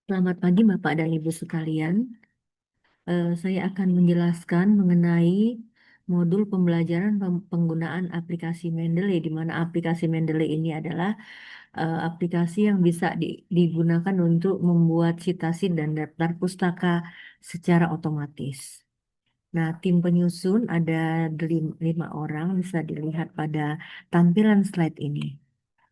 Selamat pagi Bapak dan Ibu sekalian. Saya akan menjelaskan mengenai modul pembelajaran penggunaan aplikasi Mendeley, di mana aplikasi Mendeley ini adalah aplikasi yang bisa digunakan untuk membuat citasi dan daftar pustaka secara otomatis. Nah, tim penyusun ada 5 orang, bisa dilihat pada tampilan slide ini.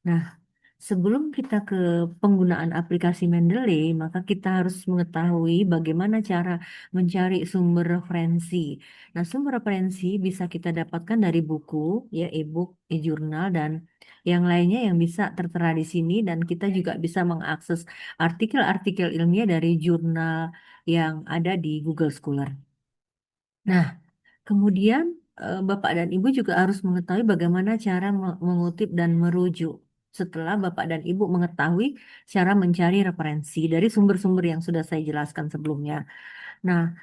Nah, sebelum kita ke penggunaan aplikasi Mendeley, maka kita harus mengetahui bagaimana cara mencari sumber referensi. Nah, sumber referensi bisa kita dapatkan dari buku, ya e-book, e-jurnal, dan yang lainnya yang bisa tertera di sini. Dan kita juga bisa mengakses artikel-artikel ilmiah dari jurnal yang ada di Google Scholar. Nah, kemudian Bapak dan Ibu juga harus mengetahui bagaimana cara mengutip dan merujuk. Setelah Bapak dan Ibu mengetahui cara mencari referensi dari sumber-sumber yang sudah saya jelaskan sebelumnya. Nah,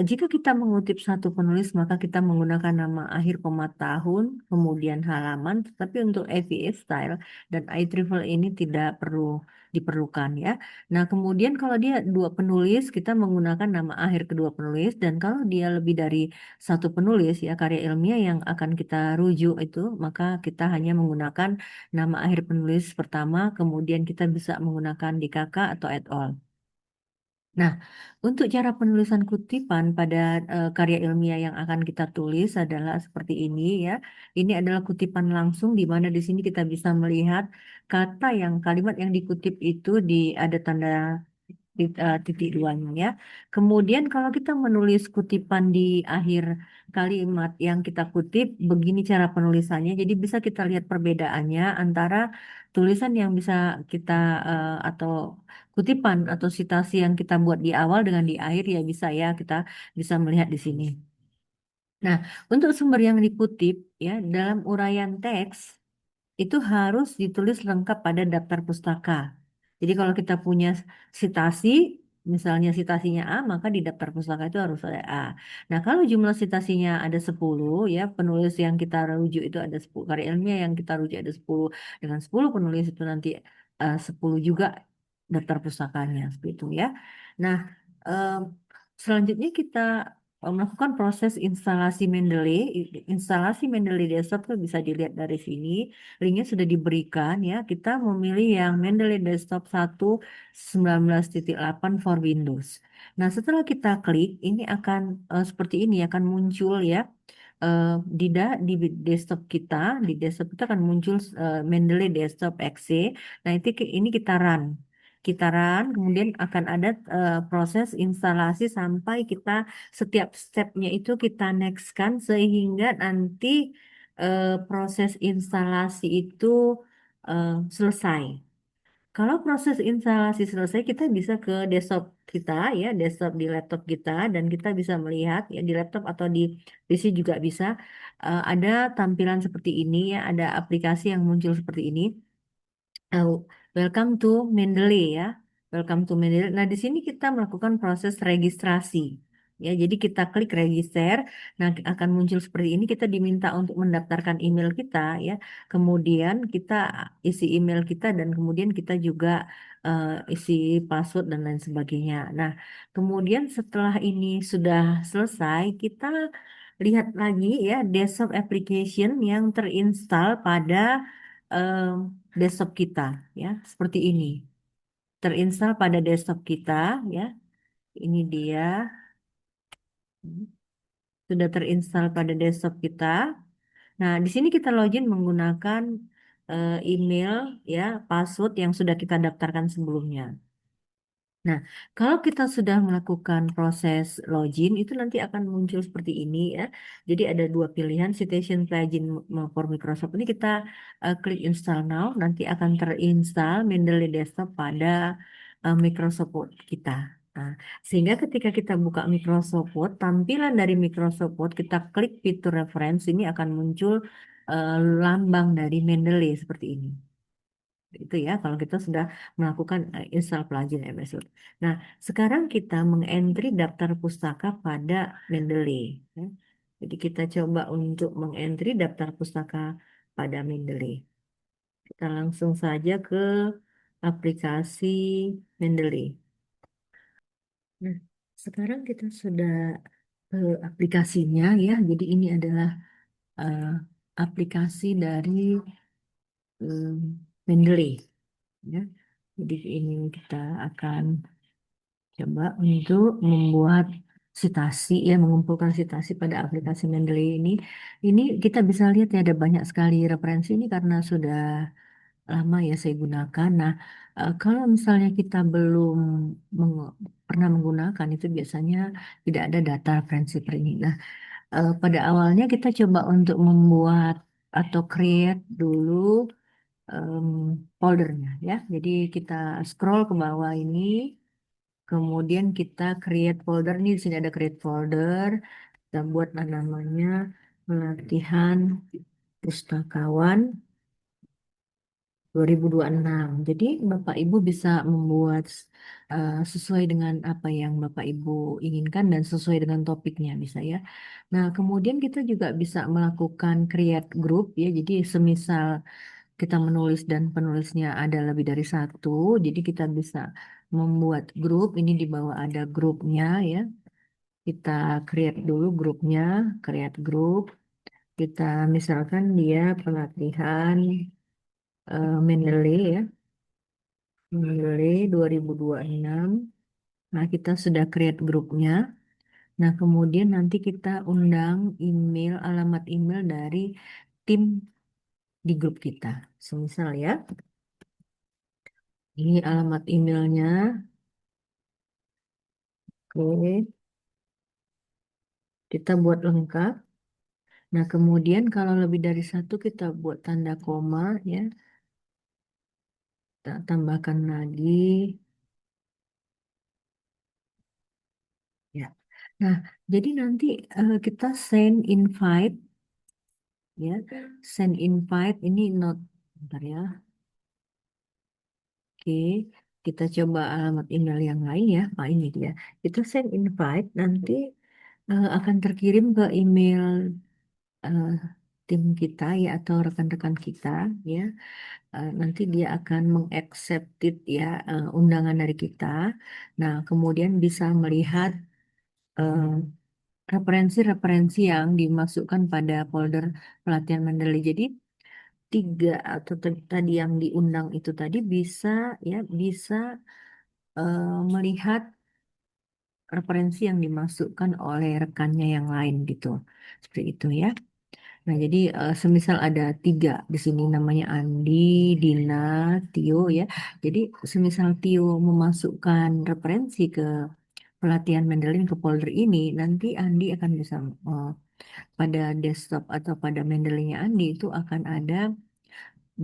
jika kita mengutip satu penulis, maka kita menggunakan nama akhir koma tahun, kemudian halaman, tetapi untuk AVA style dan IEEE ini tidak perlu diperlukan ya. Nah, kemudian kalau dia dua penulis, kita menggunakan nama akhir kedua penulis, dan kalau dia lebih dari satu penulis ya karya ilmiah yang akan kita rujuk itu, maka kita hanya menggunakan nama akhir penulis pertama, kemudian kita bisa menggunakan DKK atau et al. Nah, untuk cara penulisan kutipan pada karya ilmiah yang akan kita tulis adalah seperti ini ya. Ini adalah kutipan langsung di mana di sini kita bisa melihat kalimat yang dikutip itu ada tanda titik duanya ya. Kemudian kalau kita menulis kutipan di akhir kalimat yang kita kutip, begini cara penulisannya. Jadi bisa kita lihat perbedaannya antara tulisan yang bisa kita atau kutipan atau citasi yang kita buat di awal dengan di akhir ya bisa ya kita bisa melihat di sini. Nah, untuk sumber yang dikutip ya dalam uraian teks itu harus ditulis lengkap pada daftar pustaka. Jadi kalau kita punya citasi, misalnya citasinya A, maka di daftar pustaka itu harus ada A. Nah, kalau jumlah citasinya ada 10, ya penulis yang kita rujuk itu ada 10, karya ilmiah yang kita rujuk ada 10, dengan 10 penulis itu nanti 10 juga daftar pustakanya, seperti itu ya. Nah, em, selanjutnya kita melakukan proses instalasi Mendeley. Instalasi Mendeley Desktop itu bisa dilihat dari sini. Linknya sudah diberikan ya. Kita memilih yang Mendeley Desktop 1.19.8 for Windows. Nah, setelah kita klik, ini akan seperti ini akan muncul ya. eh, di desktop kita, akan muncul Mendeley Desktop exe. Nah, ini kita run. Kita run, kemudian akan ada proses instalasi sampai kita setiap stepnya itu kita next kan sehingga nanti proses instalasi itu selesai. Kalau proses instalasi selesai, kita bisa ke desktop kita ya, desktop di laptop kita dan kita bisa melihat ya di laptop atau di PC juga bisa ada tampilan seperti ini ya, ada aplikasi yang muncul seperti ini. Oh, welcome to Mendeley ya. Welcome to Mendeley. Nah, di sini kita melakukan proses registrasi. Ya, jadi kita klik register. Nah, akan muncul seperti ini. Kita diminta untuk mendaftarkan email kita ya. Kemudian kita isi email kita dan kemudian kita juga isi password dan lain sebagainya. Nah, kemudian setelah ini sudah selesai, kita lihat lagi ya desktop application yang terinstal pada em, desktop kita ya seperti ini terinstall pada desktop kita ya ini dia. Sudah terinstall pada desktop kita. Nah, di sini kita login menggunakan email ya password yang sudah kita daftarkan sebelumnya. Nah, kalau kita sudah melakukan proses login, itu nanti akan muncul seperti ini ya. Jadi ada dua pilihan, Citation Plugin for Microsoft. Ini kita klik Install Now, nanti akan terinstall Mendeley Desktop pada Microsoft Word kita. Nah, sehingga ketika kita buka Microsoft Word, tampilan dari Microsoft Word, kita klik fitur reference, ini akan muncul lambang dari Mendeley seperti ini. Itu ya kalau kita sudah melakukan install plugin MS Word. Nah, sekarang kita mengentry daftar pustaka pada Mendeley ya. Jadi kita coba untuk mengentry daftar pustaka pada Mendeley. Kita langsung saja ke aplikasi Mendeley. Nah, sekarang kita sudah aplikasinya ya. Jadi ini adalah eh, aplikasi dari Mendeley ya. Jadi ini kita akan coba untuk membuat sitasi ya, mengumpulkan sitasi pada aplikasi Mendeley ini. Ini kita bisa lihat ya ada banyak sekali referensi ini karena sudah lama ya saya gunakan. Nah, kalau misalnya kita belum pernah menggunakan itu biasanya tidak ada data referensi per ini. Nah, pada awalnya kita coba untuk membuat atau create dulu em, foldernya ya. Jadi kita scroll ke bawah ini, kemudian kita create folder. Nih di sini ada create folder. Kita buat namanya pelatihan pustakawan 2026. Jadi Bapak Ibu bisa membuat sesuai dengan apa yang Bapak Ibu inginkan dan sesuai dengan topiknya bisa ya. Nah, kemudian kita juga bisa melakukan create group ya. Jadi semisal kita menulis dan penulisnya ada lebih dari satu, jadi kita bisa membuat grup. Ini di bawah ada grupnya ya. Kita create dulu grupnya, create group. Kita misalkan dia pelatihan Mendeley ya. Mendeley 2026. Nah, kita sudah create grupnya. Nah, kemudian nanti kita undang email, alamat email dari tim di grup kita. Semisal ya, ini alamat emailnya. Oke, kita buat lengkap. Nah, kemudian kalau lebih dari satu kita buat tanda koma ya. Kita tambahkan lagi ya. Nah, jadi nanti kita send invite ya. Send invite ini note bentar ya. Oke, kita coba alamat email yang lain ya. Pak ini dia. Kita send invite nanti akan terkirim ke email eh, tim kita ya atau rekan-rekan kita ya. Nanti dia akan mengaccepted ya undangan dari kita. Nah, kemudian bisa melihat eh, referensi-referensi yang dimasukkan pada folder pelatihan Mendeley. Jadi tiga atau tadi yang diundang itu tadi bisa ya bisa melihat referensi yang dimasukkan oleh rekannya yang lain gitu. Seperti itu ya. Nah, jadi semisal ada tiga di sini namanya Andi, Dina, Tio ya. Jadi semisal Tio memasukkan referensi ke pelatihan Mendeley ke folder ini, nanti Andi akan bisa pada desktop atau pada Mendeley-nya Andi itu akan ada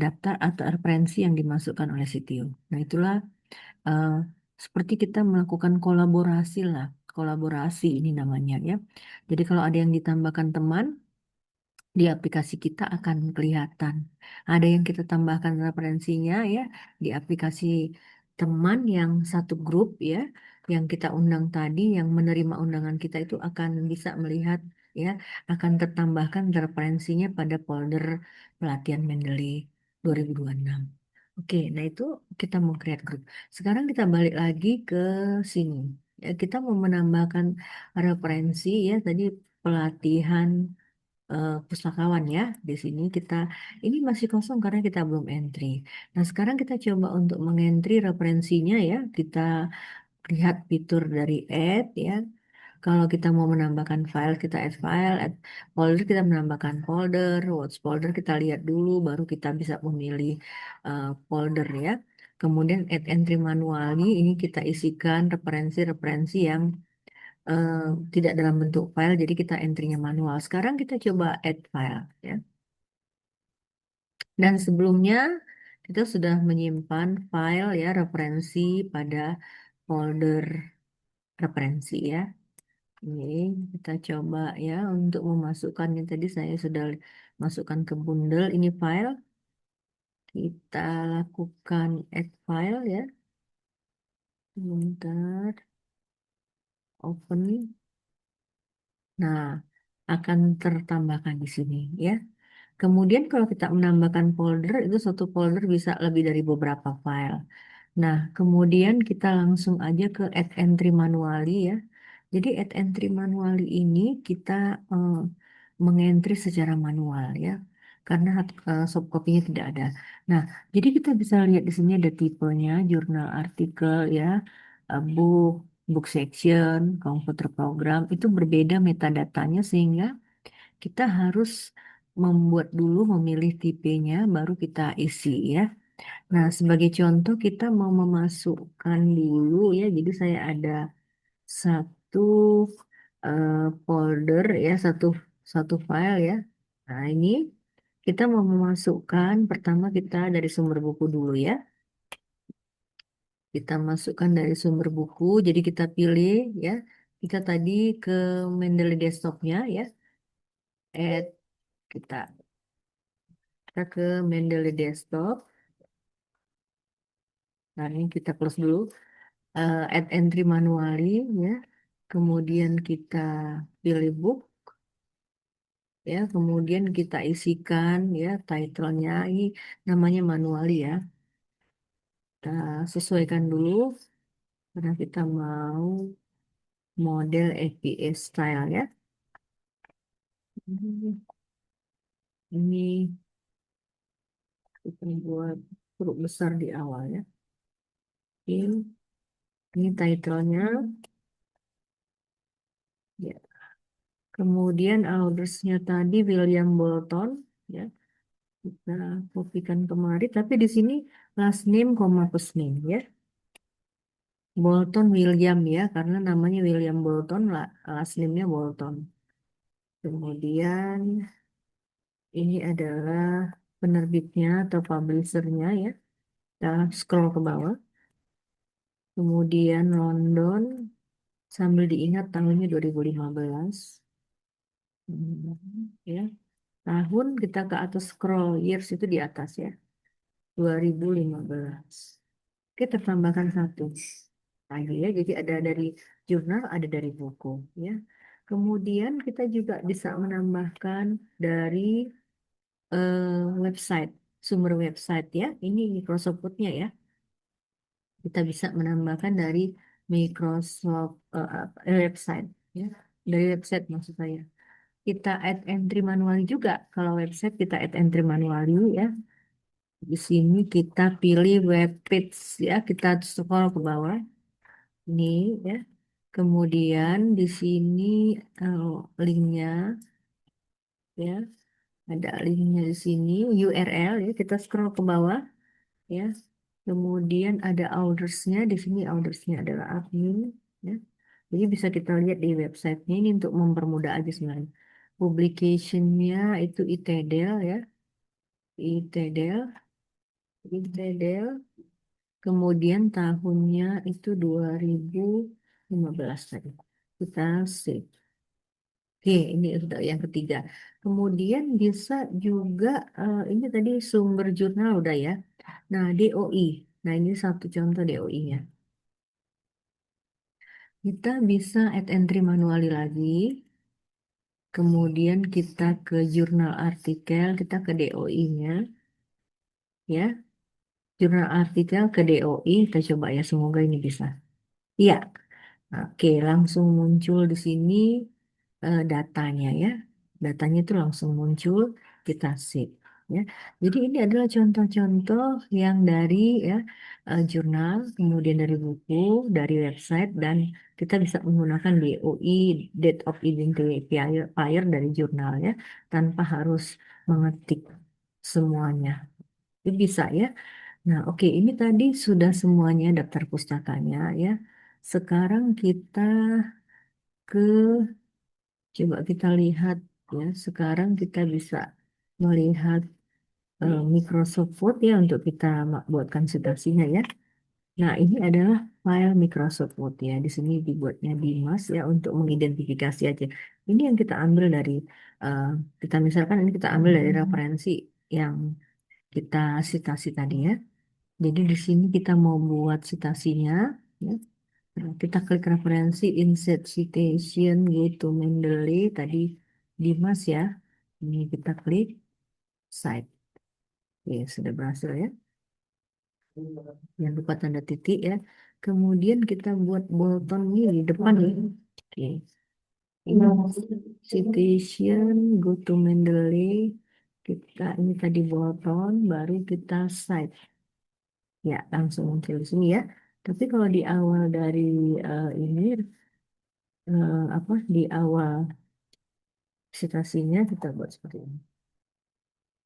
daftar atau referensi yang dimasukkan oleh si Tio. Nah, itulah eh, seperti kita melakukan kolaborasi lah, kolaborasi ini namanya ya. Jadi kalau ada yang ditambahkan teman di aplikasi kita akan kelihatan. Ada yang kita tambahkan referensinya ya di aplikasi teman yang satu grup ya, yang kita undang tadi, yang menerima undangan kita itu akan bisa melihat ya, akan tertambahkan referensinya pada folder pelatihan Mendeley 2026. Oke, nah itu kita mau create group. Sekarang kita balik lagi ke sini. Ya, kita mau menambahkan referensi ya tadi pelatihan pustakawan ya. Di sini kita ini masih kosong karena kita belum entry. Nah, sekarang kita coba untuk mengentry referensinya ya. Kita lihat fitur dari add ya. Kalau kita mau menambahkan file, kita add file, add folder, kita menambahkan folder, watch folder kita lihat dulu, baru kita bisa memilih folder ya. Kemudian add entry manually, ini kita isikan referensi-referensi yang eh, tidak dalam bentuk file, jadi kita entry-nya manual. Sekarang kita coba add file ya. Dan sebelumnya kita sudah menyimpan file ya referensi pada folder referensi ya. Ini kita coba ya untuk memasukkannya tadi saya sudah masukkan ke bundle ini file. Kita lakukan add file ya. Sebentar, open. Nah, akan tertambahkan di sini ya. Kemudian kalau kita menambahkan folder, itu satu folder bisa lebih dari beberapa file. Nah, kemudian kita langsung aja ke add entry manually ya. Jadi add entry manually ini kita eh, mengentry secara manual ya, karena soft copy-nya tidak ada. Nah, jadi kita bisa lihat di sini ada tipenya, jurnal artikel ya, book, book section, komputer program itu berbeda metadatanya sehingga kita harus membuat dulu memilih tipenya baru kita isi ya. Nah, sebagai contoh kita mau memasukkan dulu ya. Jadi saya ada satu eh, folder ya, satu satu file ya. Nah, ini kita mau memasukkan pertama kita dari sumber buku dulu ya. Kita masukkan dari sumber buku. Jadi kita pilih ya. Kita tadi ke Mendeley desktopnya ya. Add kita ke Mendeley desktop. Nah, ini kita close dulu. Add entry manually ya. Kemudian kita pilih book ya, kemudian kita isikan ya title-nya ini namanya manually ya. Kita sesuaikan dulu karena kita mau model APS style ya. Ini kita buat huruf besar di awal ya. Ini title-nya ya. Kemudian authors-nya tadi William Bolton ya. Kita kopikan kemari, tapi di sini last name, first name ya. Bolton William ya, karena namanya William Bolton, lah, last name-nya Bolton. Kemudian ini adalah penerbitnya atau publishernya ya. Kita scroll ke bawah. Kemudian London, sambil diingat tahunnya 2015. Ya. Tahun kita ke atas scroll, years itu di atas ya. 2015. Kita tambahkan satu. Lagi ya, jadi ada dari jurnal, ada dari buku ya. Kemudian kita juga bisa menambahkan dari website, sumber website ya. Ini Microsoft Word-nya ya. Kita bisa menambahkan dari Microsoft website ya. Dari website maksud saya. Kita add entry manual juga. Kalau website kita add entry manual ya. Di sini kita pilih web page ya. Kita scroll ke bawah. Ini ya. Kemudian di sini eh, linknya ya, ada linknya di sini URL ya. Kita scroll ke bawah ya. Kemudian ada ordersnya di sini ordersnya adalah admin ya. Jadi bisa kita lihat di websitenya ini untuk mempermudah aja sebenarnya. Publicationnya itu ITDL ya, ITDL, ITDL. Kemudian tahunnya itu 2015 tadi. Kita save. Oke, ini sudah yang ketiga. Kemudian bisa juga ini tadi sumber jurnal udah ya. Nah, DOI. Nah, ini satu contoh DOI-nya. Kita bisa add entry manually lagi. Kemudian kita ke jurnal artikel, kita ke DOI-nya. Ya, jurnal artikel ke DOI. Kita coba ya, semoga ini bisa. Iya, oke, langsung muncul di sini datanya ya. Datanya itu langsung muncul, kita save ya. Jadi ini adalah contoh-contoh yang dari ya jurnal, kemudian dari buku, dari website dan kita bisa menggunakan DOI, Date of Identifier dari jurnal ya, tanpa harus mengetik semuanya. Itu bisa ya. Nah, oke, ini tadi sudah semuanya daftar pustakanya ya. Sekarang kita ke coba kita lihat ya. Sekarang kita bisa melihat Microsoft Word ya untuk kita buatkan citasinya ya. Nah, ini adalah file Microsoft Word ya. Di sini dibuatnya Dimas ya untuk mengidentifikasi aja. Ini yang kita ambil dari eh, kita misalkan ini kita ambil dari referensi yang kita citasi tadi ya. Jadi di sini kita mau buat citasinya ya. Nah, kita klik referensi insert citation gitu Mendeley tadi Dimas ya. Ini kita klik site. Oke, sudah berhasil ya. Jangan lupa tanda titik ya. Kemudian kita buat Bolton ini di depan ya. Oke. Ini citation, go to Mendeley. Kita ini tadi Bolton, baru kita cite. Ya, langsung muncul di sini ya. Tapi kalau di awal dari ini apa di awal citasinya kita buat seperti ini.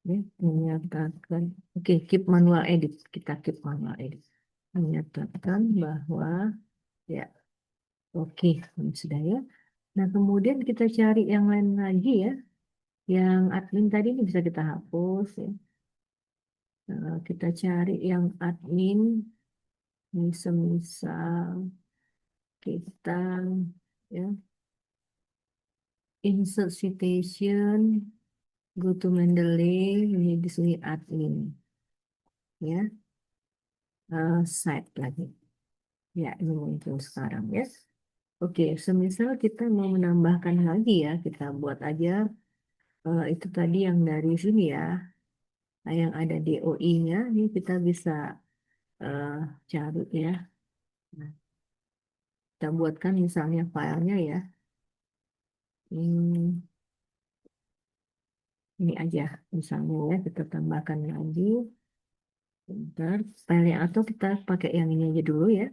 Ya, menyatakan, oke, keep manual edit. Kita keep manual edit. Menyatakan bahwa ya, oke, ini sudah ya. Nah, kemudian kita cari yang lain lagi ya. Yang admin tadi ini bisa kita hapus ya. Kita cari yang admin, misal kita ya insert citation, go to Mendeley, ini di sini admin ya. Site lagi. Ya, ini muncul sekarang ya. Oke, semisal kita mau menambahkan lagi ya, kita buat aja itu tadi yang dari sini ya. Nah, yang ada DOI-nya, ini kita bisa eh, cari ya. Nah, kita buatkan misalnya filenya ya. Hmm, ini aja misalnya ya, kita tambahkan lagi. Bentar, filenya atau kita pakai yang ini aja dulu ya.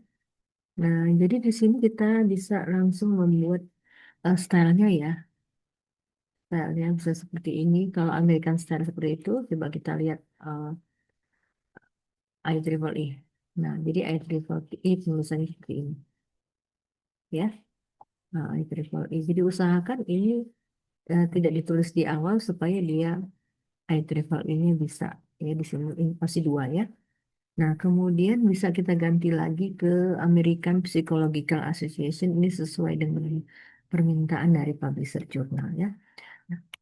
Nah, jadi di sini kita bisa langsung membuat stylenya ya. Stylenya bisa seperti ini. Kalau American style seperti itu, coba kita lihat IEEE. Nah, jadi IEEE penulisannya seperti ini. Ya, nah, IEEE. Jadi usahakan ini tidak ditulis di awal supaya dia IEEE ini bisa. Ya, di sini ini pasti dua ya. Nah, kemudian bisa kita ganti lagi ke American Psychological Association. Ini sesuai dengan permintaan dari publisher jurnal ya.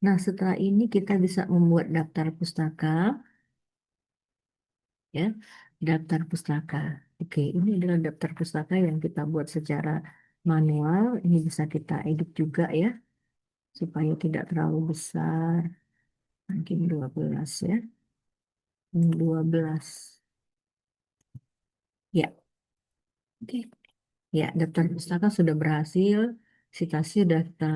Nah, setelah ini kita bisa membuat daftar pustaka ya, daftar pustaka. Oke, ini adalah daftar pustaka yang kita buat secara manual. Ini bisa kita edit juga ya, supaya tidak terlalu besar. Mungkin 12 ya. 12. Ya, oke. Ya, daftar pustaka sudah berhasil. Citasi sudah kita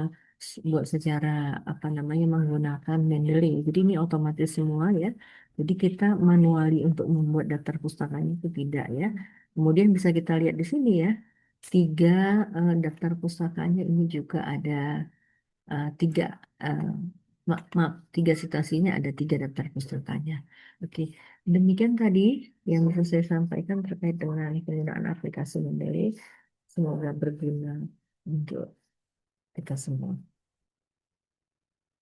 buat secara apa namanya menggunakan Mendeley. Jadi ini otomatis semua ya. Jadi kita manuali untuk membuat daftar pustakanya itu tidak ya. Kemudian bisa kita lihat di sini ya. Tiga daftar pustakanya ini juga ada tiga eh, maaf, tiga citasinya ada tiga daftar pustakanya. Oke, demikian tadi yang bisa saya sampaikan terkait dengan penggunaan aplikasi Mendeley. Semoga berguna untuk kita semua.